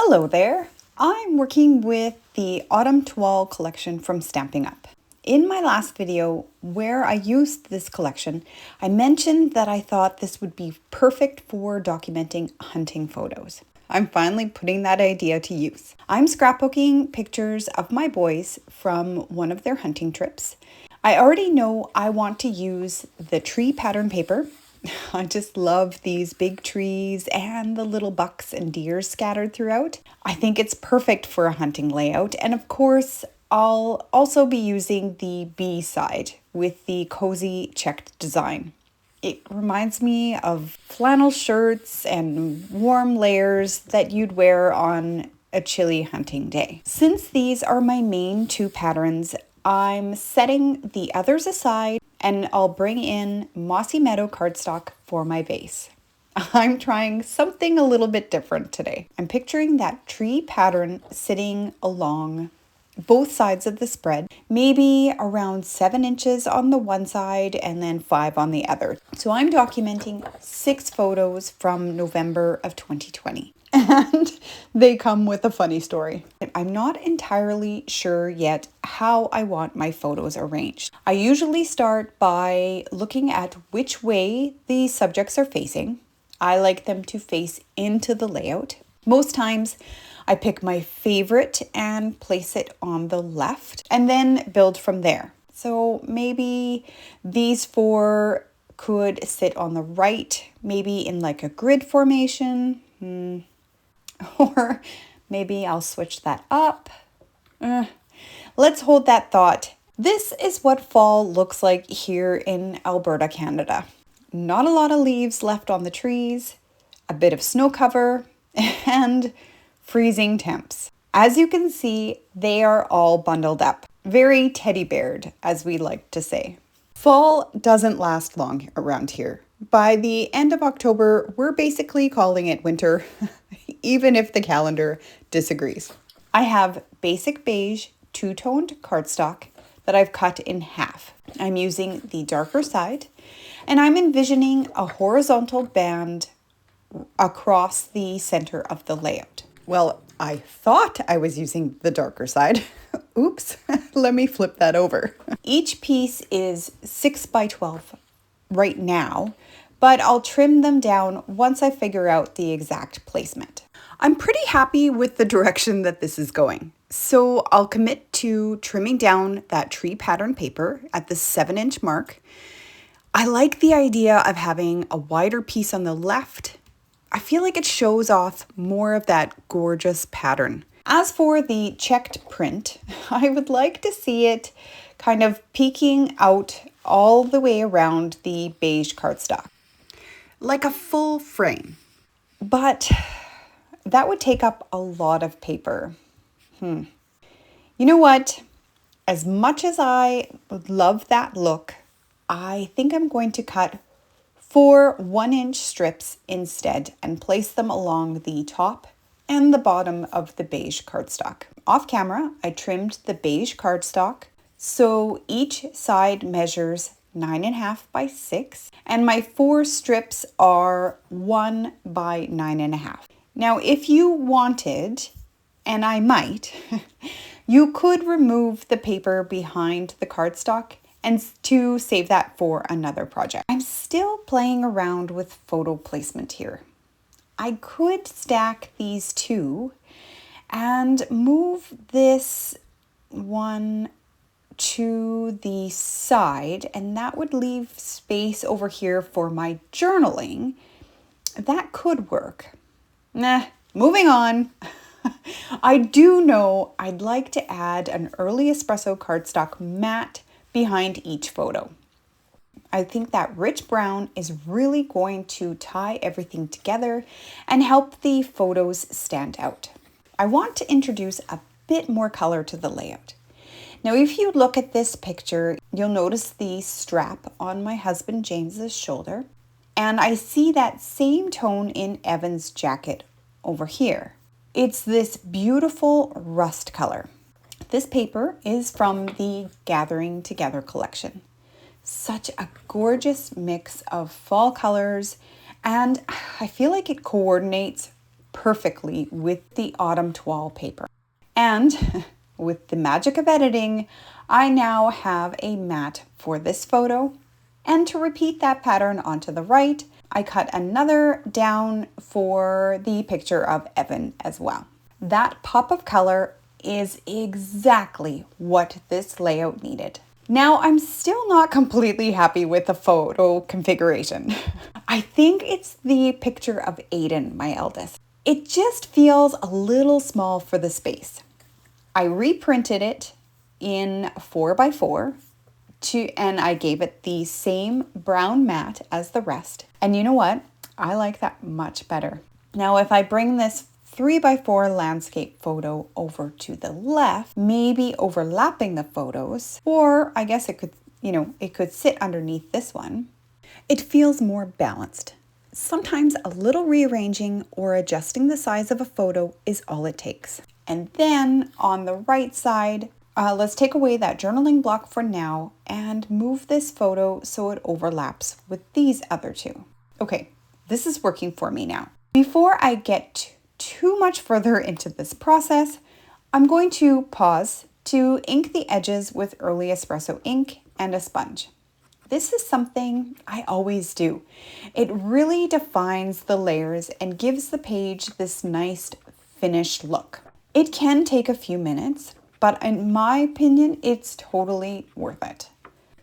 Hello there! I'm working with the Autumn Toile collection from Stampin Up. In my last video where I used this collection, I mentioned that I thought this would be perfect for documenting hunting photos. I'm finally putting that idea to use. I'm scrapbooking pictures of my boys from one of their hunting trips. I already know I want to use the tree pattern paper. I just love these big trees and the little bucks and deers scattered throughout. I think it's perfect for a hunting layout. And of course, I'll also be using the B side with the cozy checked design. It reminds me of flannel shirts and warm layers that you'd wear on a chilly hunting day. Since these are my main two patterns, I'm setting the others aside and I'll bring in Mossy Meadow cardstock for my base. I'm trying something a little bit different today. I'm picturing that tree pattern sitting along both sides of the spread, maybe around 7 inches on the one side and then 5 on the other. So I'm documenting 6 photos from November of 2020. And they come with a funny story. I'm not entirely sure yet how I want my photos arranged. I usually start by looking at which way the subjects are facing. I like them to face into the layout. Most times I pick my favorite and place it on the left and then build from there. So maybe these 4 could sit on the right, maybe in like a grid formation. Or maybe I'll switch that up. Let's hold that thought. This is what fall looks like here in Alberta, Canada. Not a lot of leaves left on the trees, a bit of snow cover, and freezing temps. As you can see, they are all bundled up. Very teddy beared, as we like to say. Fall doesn't last long around here. By the end of October, we're basically calling it winter, even if the calendar disagrees. I have basic beige two-toned cardstock that I've cut in half. I'm using the darker side, and I'm envisioning a horizontal band across the center of the layout. Well, I thought I was using the darker side. Oops, let me flip that over. Each piece is 6 by 12 right now, but I'll trim them down once I figure out the exact placement. I'm pretty happy with the direction that this is going. So I'll commit to trimming down that tree pattern paper at the 7-inch mark. I like the idea of having a wider piece on the left. I feel like it shows off more of that gorgeous pattern. As for the checked print, I would like to see it kind of peeking out all the way around the beige cardstock, like a full frame. But that would take up a lot of paper. You know what? As much as I would love that look, I think I'm going to cut 4 1-inch strips instead and place them along the top and the bottom of the beige cardstock. Off camera, I trimmed the beige cardstock so each side measures 9.5 by 6 and my 4 strips are 1 by 9.5. Now, if you wanted, and I might, you could remove the paper behind the cardstock and to save that for another project. I'm still playing around with photo placement here. I could stack these 2 and move this one to the side, and that would leave space over here for my journaling. That could work. Moving on. I do know I'd like to add an early espresso cardstock mat behind each photo. I think that rich brown is really going to tie everything together and help the photos stand out. I want to introduce a bit more color to the layout. Now, if you look at this picture, you'll notice the strap on my husband James's shoulder, and I see that same tone in Evan's jacket over here. It's this beautiful rust color. This paper is from the Gathering Together collection. Such a gorgeous mix of fall colors, and I feel like it coordinates perfectly with the Autumn Toile paper. And with the magic of editing, I now have a mat for this photo. And to repeat that pattern onto the right, I cut another down for the picture of Evan as well. That pop of color is exactly what this layout needed. Now, I'm still not completely happy with the photo configuration. I think it's the picture of Aiden, my eldest. It just feels a little small for the space. I reprinted it in 4x4 and I gave it the same brown mat as the rest. And you know what? I like that much better. Now, if I bring this 3x4 landscape photo over to the left, maybe overlapping the photos, or I guess it could, it could sit underneath this one, it feels more balanced. Sometimes a little rearranging or adjusting the size of a photo is all it takes. And then on the right side, let's take away that journaling block for now and move this photo so it overlaps with these other two. Okay, this is working for me now. Before I get too much further into this process, I'm going to pause to ink the edges with early espresso ink and a sponge. This is something I always do. It really defines the layers and gives the page this nice finished look. It can take a few minutes, but in my opinion, it's totally worth it.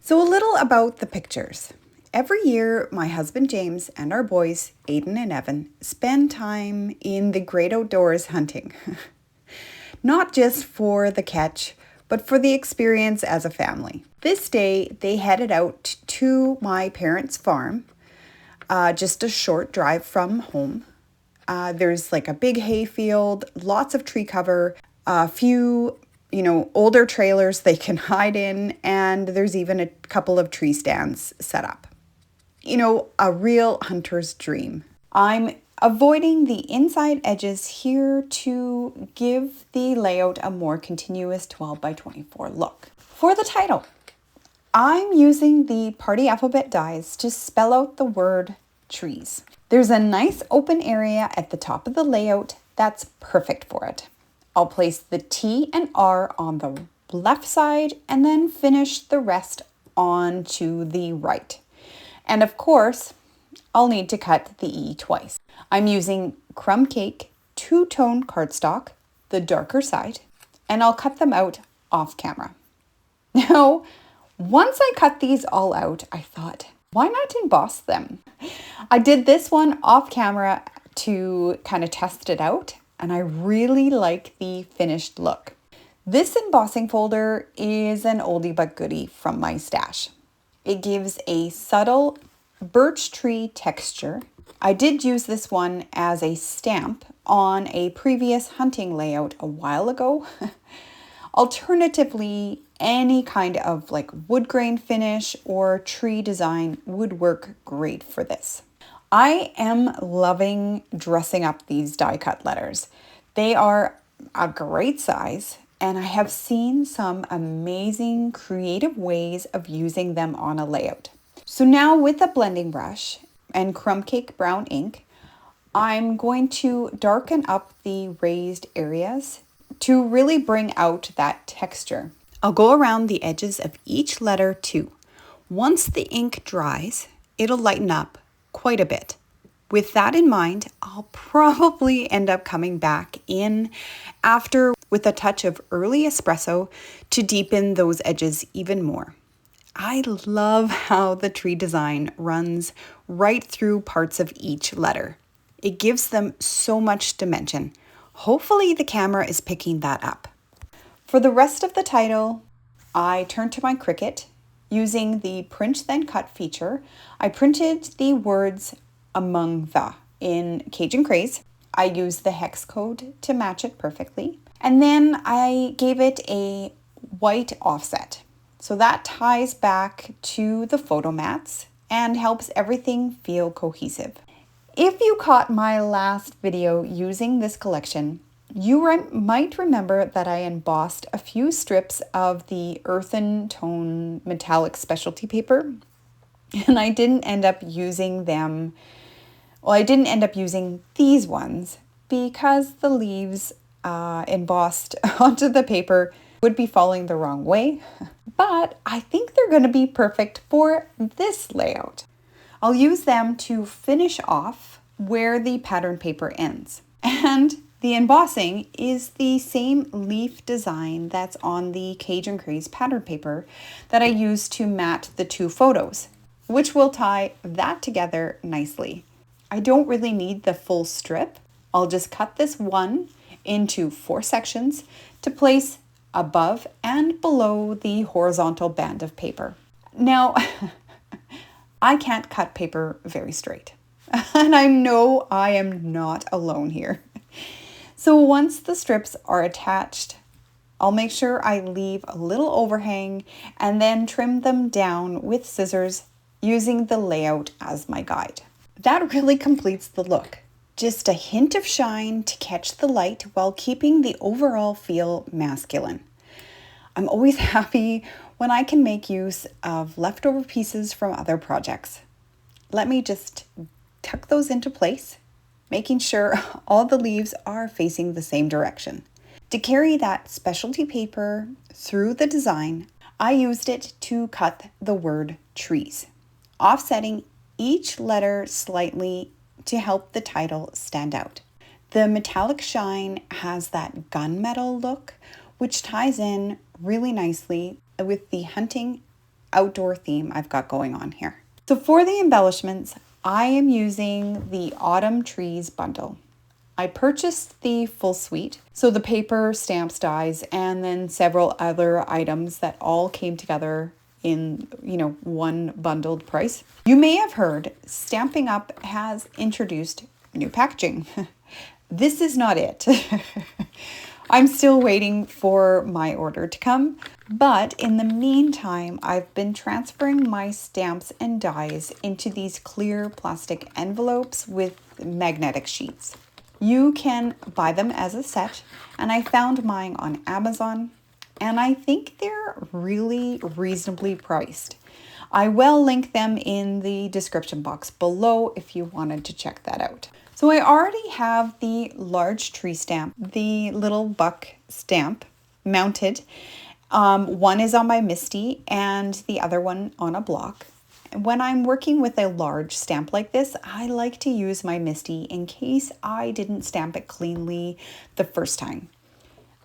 So a little about the pictures. Every year, my husband James and our boys, Aiden and Evan, spend time in the great outdoors hunting. Not just for the catch, but for the experience as a family. This day, they headed out to my parents' farm, just a short drive from home. There's like a big hay field, lots of tree cover, a few older trailers they can hide in, and there's even a couple of tree stands set up. A real hunter's dream. I'm avoiding the inside edges here to give the layout a more continuous 12x24 look. For the title, I'm using the party alphabet dies to spell out the word trees. There's a nice open area at the top of the layout that's perfect for it. I'll place the T and R on the left side and then finish the rest on to the right. And of course, I'll need to cut the E twice. I'm using crumb cake, two-tone cardstock, the darker side, and I'll cut them out off camera. Now, once I cut these all out, I thought, why not emboss them? I did this one off camera to kind of test it out, and I really like the finished look. This embossing folder is an oldie but goodie from my stash. It gives a subtle birch tree texture. I did use this one as a stamp on a previous hunting layout a while ago. Alternatively, any kind of wood grain finish or tree design would work great for this. I am loving dressing up these die cut letters. They are a great size, and I have seen some amazing creative ways of using them on a layout. So now with a blending brush and crumb cake brown ink, I'm going to darken up the raised areas to really bring out that texture. I'll go around the edges of each letter too. Once the ink dries, it'll lighten up quite a bit. With that in mind, I'll probably end up coming back in after with a touch of early espresso to deepen those edges even more. I love how the tree design runs right through parts of each letter. It gives them so much dimension. Hopefully the camera is picking that up. For the rest of the title, I turned to my Cricut. Using the print then cut feature, I printed the words among the in Cajun Craze. I used the hex code to match it perfectly. And then I gave it a white offset. So that ties back to the photo mats and helps everything feel cohesive. If you caught my last video using this collection, you might remember that I embossed a few strips of the earthen tone metallic specialty paper, and I didn't end up using them. Well, I didn't end up using these ones because the leaves embossed onto the paper would be falling the wrong way, but I think they're going to be perfect for this layout. I'll use them to finish off where the pattern paper ends. And the embossing is the same leaf design that's on the Cajun Craze pattern paper that I used to mat the two photos, which will tie that together nicely. I don't really need the full strip. I'll just cut this one into 4 sections to place above and below the horizontal band of paper. Now, I can't cut paper very straight, and I know I am not alone here. So once the strips are attached, I'll make sure I leave a little overhang and then trim them down with scissors using the layout as my guide. That really completes the look. Just a hint of shine to catch the light while keeping the overall feel masculine. I'm always happy when I can make use of leftover pieces from other projects. Let me just tuck those into place, making sure all the leaves are facing the same direction. To carry that specialty paper through the design, I used it to cut the word trees, offsetting each letter slightly to help the title stand out. The metallic shine has that gunmetal look, which ties in really nicely with the hunting outdoor theme I've got going on here. So for the embellishments, I am using the Autumn Trees bundle. I purchased the full suite, so the paper, stamps, dies, and then several other items that all came together in, one bundled price. You may have heard Stampin' Up has introduced new packaging. This is not it. I'm still waiting for my order to come, but in the meantime, I've been transferring my stamps and dies into these clear plastic envelopes with magnetic sheets. You can buy them as a set, and I found mine on Amazon, and I think they're really reasonably priced. I will link them in the description box below if you wanted to check that out. So I already have the large tree stamp, the little buck stamp mounted. One is on my Misty and the other one on a block. When I'm working with a large stamp like this, I like to use my Misty in case I didn't stamp it cleanly the first time.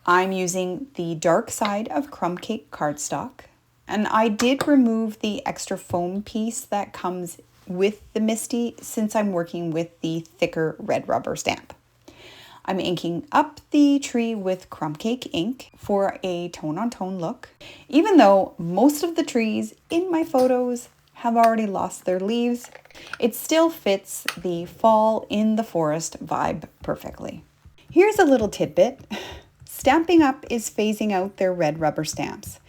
I'm using the dark side of crumb cake cardstock, and I did remove the extra foam piece that comes with the Misty since I'm working with the thicker red rubber stamp. I'm inking up the tree with crumb cake ink for a tone-on-tone look. Even though most of the trees in my photos have already lost their leaves, it still fits the fall in the forest vibe perfectly. Here's a little tidbit. Stampin' Up is phasing out their red rubber stamps,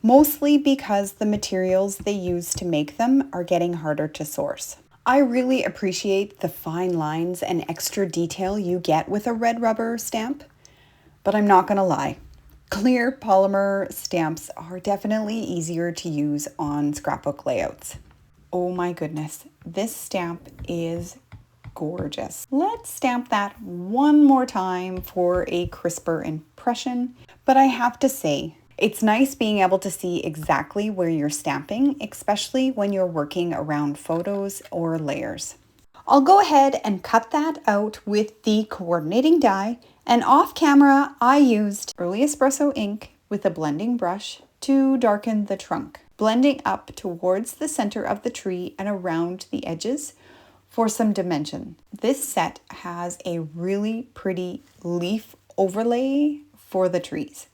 mostly because the materials they use to make them are getting harder to source. I really appreciate the fine lines and extra detail you get with a red rubber stamp, but I'm not gonna lie. Clear polymer stamps are definitely easier to use on scrapbook layouts. Oh my goodness, this stamp is gorgeous. Let's stamp that one more time for a crisper impression, but I have to say, it's nice being able to see exactly where you're stamping, especially when you're working around photos or layers. I'll go ahead and cut that out with the coordinating die, and off camera I used early espresso ink with a blending brush to darken the trunk, blending up towards the center of the tree and around the edges for some dimension. This set has a really pretty leaf overlay for the trees.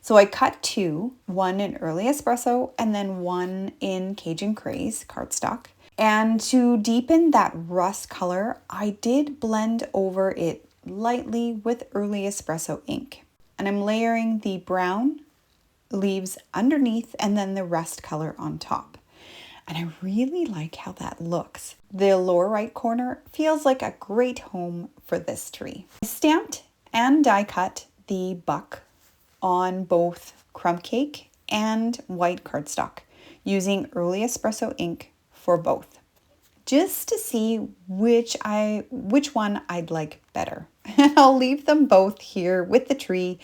So I cut 2, one in early espresso and then one in Cajun Craze cardstock. And to deepen that rust color, I did blend over it lightly with early espresso ink. And I'm layering the brown leaves underneath and then the rust color on top. And I really like how that looks. The lower right corner feels like a great home for this tree. I stamped and die cut the buck on both crumb cake and white cardstock using early espresso ink for both, just to see which one I'd like better. and I'll leave them both here with the tree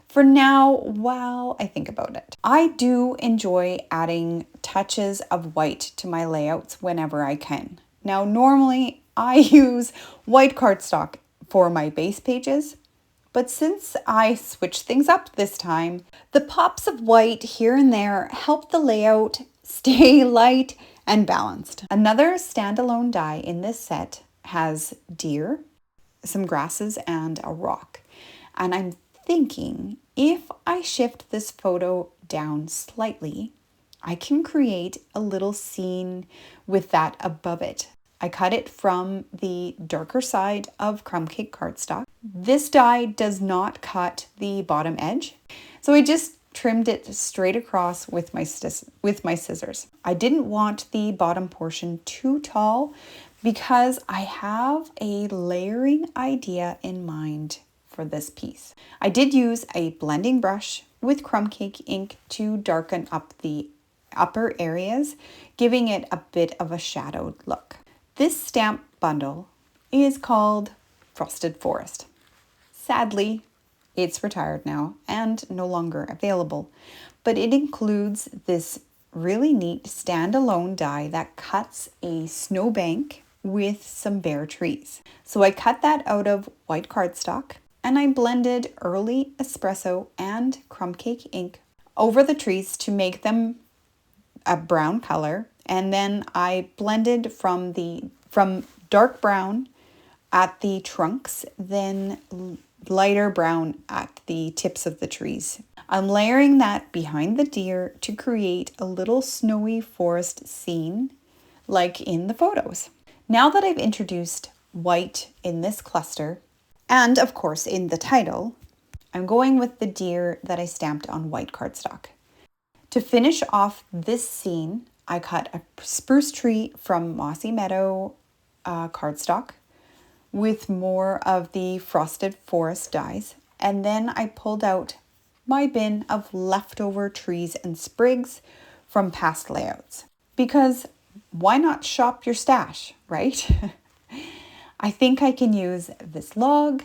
for now while I think about it. I do enjoy adding touches of white to my layouts whenever I can. Now, normally I use white cardstock for my base pages, but since I switched things up this time, the pops of white here and there help the layout stay light and balanced. Another standalone die in this set has deer, some grasses, and a rock. And I'm thinking if I shift this photo down slightly, I can create a little scene with that above it. I cut it from the darker side of crumb cake cardstock. This die does not cut the bottom edge, so I just trimmed it straight across with my scissors. I didn't want the bottom portion too tall because I have a layering idea in mind for this piece. I did use a blending brush with crumb cake ink to darken up the upper areas, giving it a bit of a shadowed look. This stamp bundle is called Frosted Forest. Sadly, it's retired now and no longer available, but it includes this really neat standalone die that cuts a snowbank with some bare trees. So I cut that out of white cardstock and I blended early espresso and crumb cake ink over the trees to make them a brown color, and then I blended from dark brown at the trunks, then lighter brown at the tips of the trees. I'm layering that behind the deer to create a little snowy forest scene like in the photos. Now that I've introduced white in this cluster, and of course in the title, I'm going with the deer that I stamped on white cardstock. To finish off this scene, I cut a spruce tree from Mossy Meadow cardstock with more of the Frosted Forest dies, and then I pulled out my bin of leftover trees and sprigs from past layouts. Because why not shop your stash, right? I think I can use this log,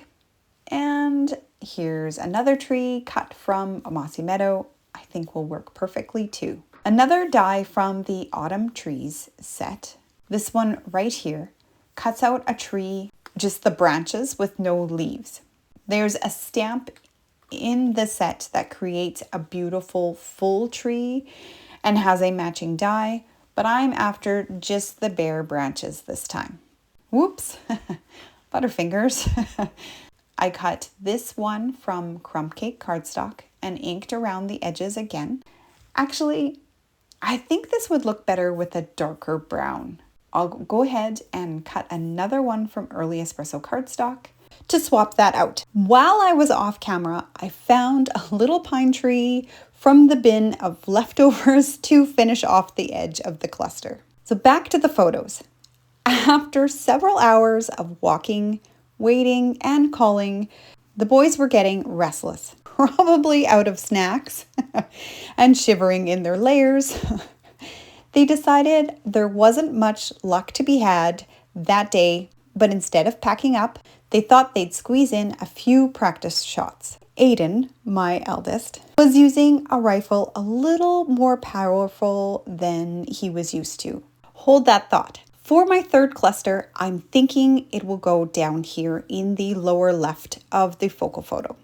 and here's another tree cut from a Mossy Meadow. I think will work perfectly too. Another die from the Autumn Trees set, this one right here, cuts out a tree, just the branches with no leaves. There's a stamp in the set that creates a beautiful full tree and has a matching die, but I'm after just the bare branches this time. Whoops, Butterfingers. I cut this one from crumb cake cardstock and inked around the edges again. Actually, I think this would look better with a darker brown. I'll go ahead and cut another one from early espresso cardstock to swap that out. While I was off camera, I found a little pine tree from the bin of leftovers to finish off the edge of the cluster. So back to the photos. After several hours of walking, waiting, and calling, the boys were getting restless, probably out of snacks and shivering in their layers. They decided there wasn't much luck to be had that day, but instead of packing up, they thought they'd squeeze in a few practice shots. Aiden, my eldest, was using a rifle a little more powerful than he was used to. Hold that thought. For my third cluster, I'm thinking it will go down here in the lower left of the focal photo.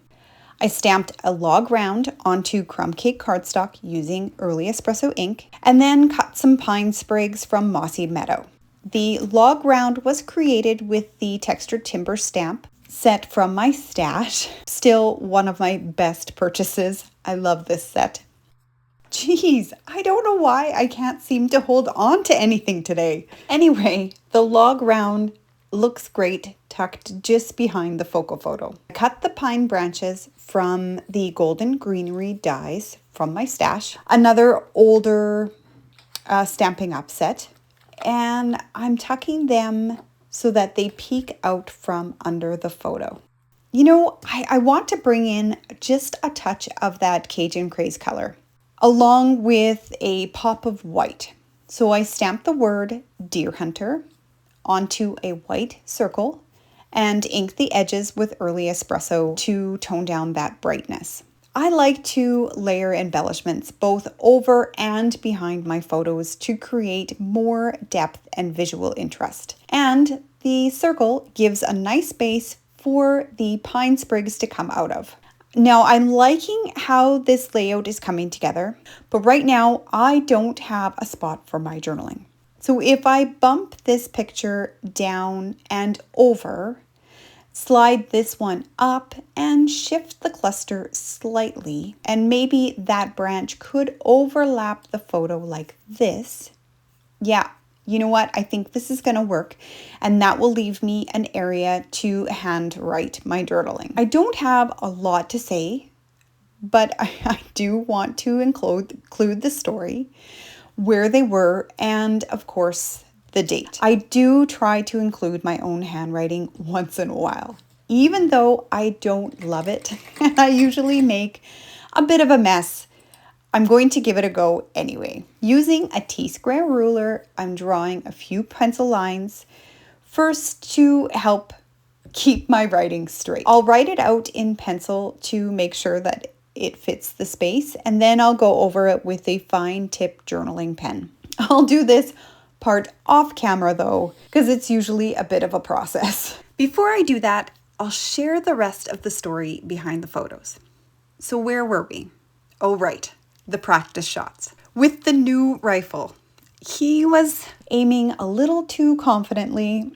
I stamped a log round onto crumb cake cardstock using early espresso ink, and then cut some pine sprigs from Mossy Meadow. The log round was created with the textured timber stamp set from my stash. Still one of my best purchases. I love this set. Geez, I don't know why I can't seem to hold on to anything today. Anyway, the log round looks great tucked just behind the focal photo. I cut the pine branches from the golden greenery dies from my stash, another older Stampin' Up set, and I'm tucking them so that they peek out from under the photo. You know, I want to bring in just a touch of that Cajun Craze color, along with a pop of white. So I stamped the word Deer Hunter onto a white circle and ink the edges with early espresso to tone down that brightness. I like to layer embellishments both over and behind my photos to create more depth and visual interest. And the circle gives a nice base for the pine sprigs to come out of. Now I'm liking how this layout is coming together, but right now I don't have a spot for my journaling. So if I bump this picture down and over, slide this one up and shift the cluster slightly, and maybe that branch could overlap the photo like this. Yeah, you know what? I think this is going to work, and that will leave me an area to handwrite my journaling. I don't have a lot to say, but I do want to include the story, where they were, and of course, the date. I do try to include my own handwriting once in a while, even though I don't love it and I usually make a bit of a mess. I'm going to give it a go anyway. Using a T-square ruler, I'm drawing a few pencil lines first to help keep my writing straight. I'll write it out in pencil to make sure that it fits the space, and then I'll go over it with a fine tip journaling pen. I'll do this part off camera though, because it's usually a bit of a process. Before I do that, I'll share the rest of the story behind the photos. So where were we? Oh right, the practice shots. With the new rifle, he was aiming a little too confidently.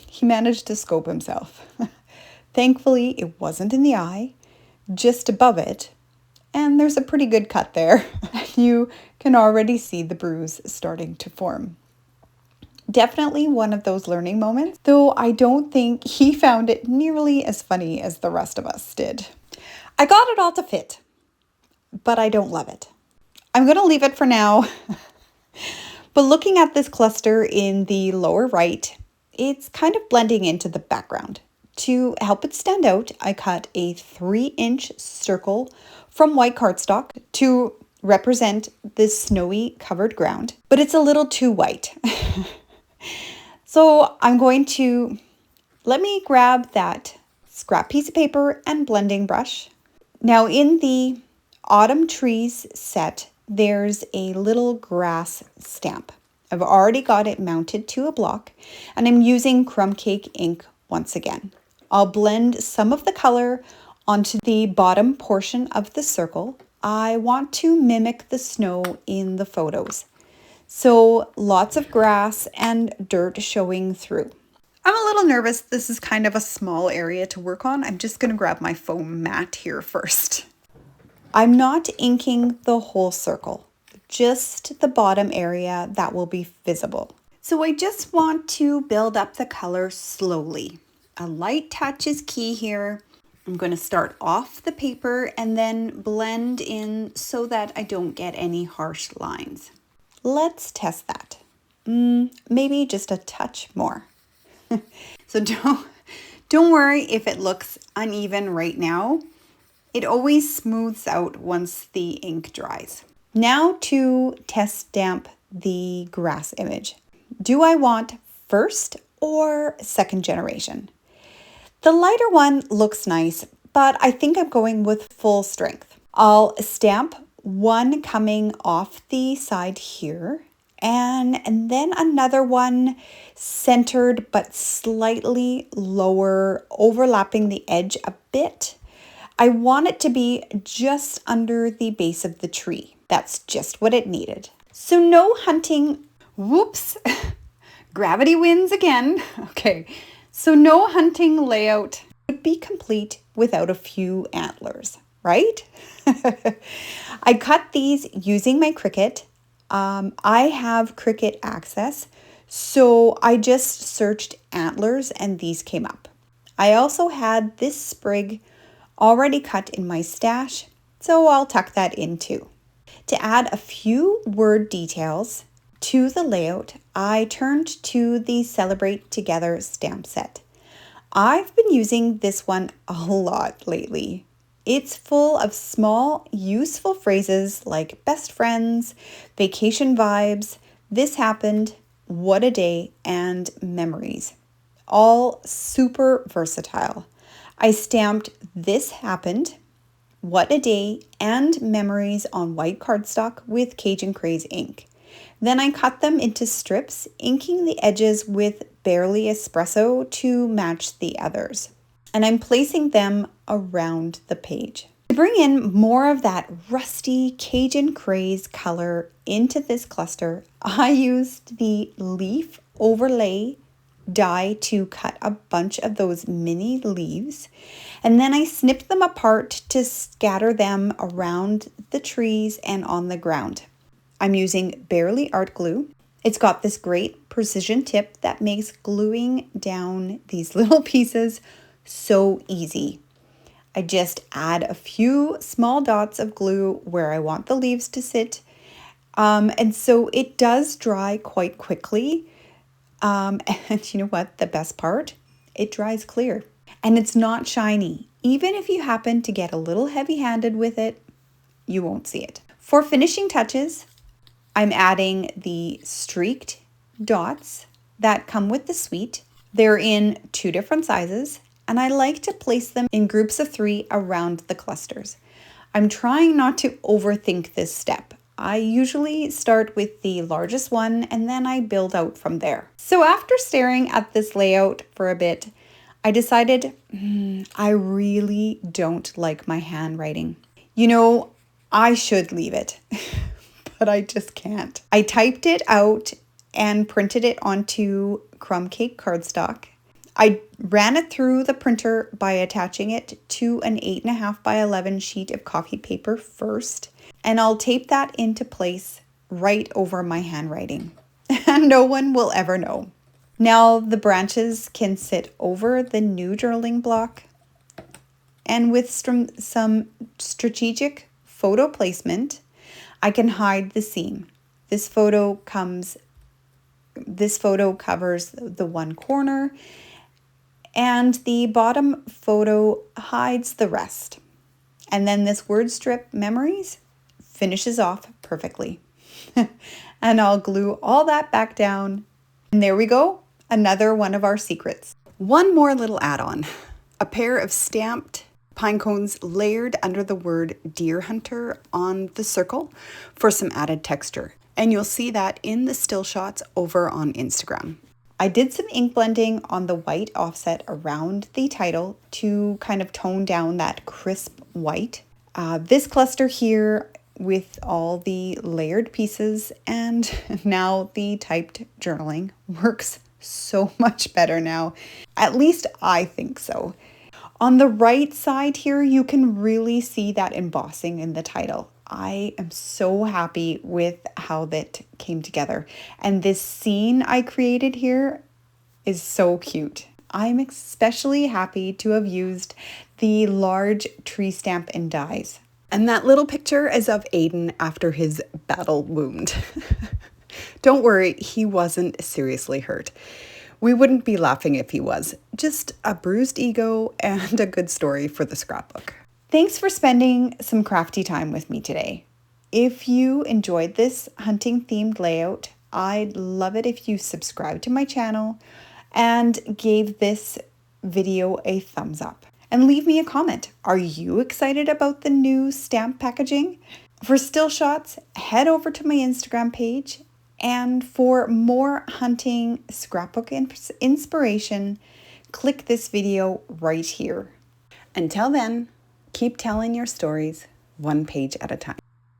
He managed to scope himself. Thankfully, it wasn't in the eye, just above it, and there's a pretty good cut there. You can already see the bruise starting to form. Definitely one of those learning moments, though I don't think he found it nearly as funny as the rest of us did. I got it all to fit, but I don't love it. I'm going to leave it for now. But looking at this cluster in the lower right, it's kind of blending into the background. To help it stand out, I cut a 3-inch circle from white cardstock to represent this snowy covered ground, but it's a little too white. So I'm going to, let me grab that scrap piece of paper and blending brush. Now in the Autumn Trees set, there's a little grass stamp. I've already got it mounted to a block, and I'm using crumb cake ink once again. I'll blend some of the color onto the bottom portion of the circle. I want to mimic the snow in the photos. So lots of grass and dirt showing through. I'm a little nervous. This is kind of a small area to work on. I'm just going to grab my foam mat here first. I'm not inking the whole circle, just the bottom area that will be visible. So I just want to build up the color slowly. A light touch is key here. I'm going to start off the paper and then blend in so that I don't get any harsh lines. Let's test that. Maybe just a touch more. So don't worry if it looks uneven right now. It always smooths out once the ink dries. Now to test stamp the grass image. Do I want first or second generation? The lighter one looks nice, but I think I'm going with full strength. I'll stamp one coming off the side here, and then another one centered but slightly lower, overlapping the edge a bit. I want it to be just under the base of the tree. That's just what it needed. So no hunting, whoops, gravity wins again. Okay, so no hunting layout would be complete without a few antlers, right? I cut these using my Cricut. I have Cricut access, so I just searched antlers and these came up. I also had this sprig already cut in my stash, so I'll tuck that in too. To add a few word details to the layout, I turned to the Celebrate Together stamp set. I've been using this one a lot lately. It's full of small, useful phrases like best friends, vacation vibes, this happened, what a day, and memories. all super versatile. I stamped "This Happened," "What a Day," and "Memories" on white cardstock with Cajun Craze ink. Then I cut them into strips, inking the edges with Barely Espresso to match the others. And I'm placing them around the page. To bring in more of that rusty Cajun Craze color into this cluster, I used the leaf overlay die to cut a bunch of those mini leaves, and then I snipped them apart to scatter them around the trees and on the ground. I'm using Barely Art Glue. It's got this great precision tip that makes gluing down these little pieces so easy. I just add a few small dots of glue where I want the leaves to sit, and so it does dry quite quickly. And you know what? The best part? It dries clear and it's not shiny. Even if you happen to get a little heavy-handed with it, you won't see it. For finishing touches, I'm adding the streaked dots that come with the suite. They're in 2 different sizes, and I like to place them in groups of 3 around the clusters. I'm trying not to overthink this step. I usually start with the largest one and then I build out from there. So after staring at this layout for a bit, I decided I really don't like my handwriting. You know, I should leave it, but I just can't. I typed it out and printed it onto crumb cake cardstock. I ran it through the printer by attaching it to an 8.5 by 11 sheet of coffee paper first, and I'll tape that into place right over my handwriting, and no one will ever know. Now the branches can sit over the new journaling block, and with some strategic photo placement, I can hide the seam. This photo covers the one corner, and the bottom photo hides the rest. And then this word strip, Memories, finishes off perfectly. And I'll glue all that back down. And there we go, another one of our secrets. One more little add-on, a pair of stamped pine cones layered under the word Deer Hunter on the circle for some added texture. And you'll see that in the still shots over on Instagram. I did some ink blending on the white offset around the title to kind of tone down that crisp white. This cluster here with all the layered pieces and now the typed journaling works so much better now. At least I think so. On the right side here, you can really see that embossing in the title. I am so happy with how that came together. And this scene I created here is so cute. I'm especially happy to have used the large tree stamp and dies. And that little picture is of Aiden after his battle wound. Don't worry, he wasn't seriously hurt. We wouldn't be laughing if he was. Just a bruised ego and a good story for the scrapbook. Thanks for spending some crafty time with me today. If you enjoyed this hunting themed layout, I'd love it if you subscribed to my channel and gave this video a thumbs up. And leave me a comment. Are you excited about the new stamp packaging? For still shots, head over to my Instagram page. And for more hunting scrapbook inspiration, click this video right here. Until then, keep telling your stories one page at a time.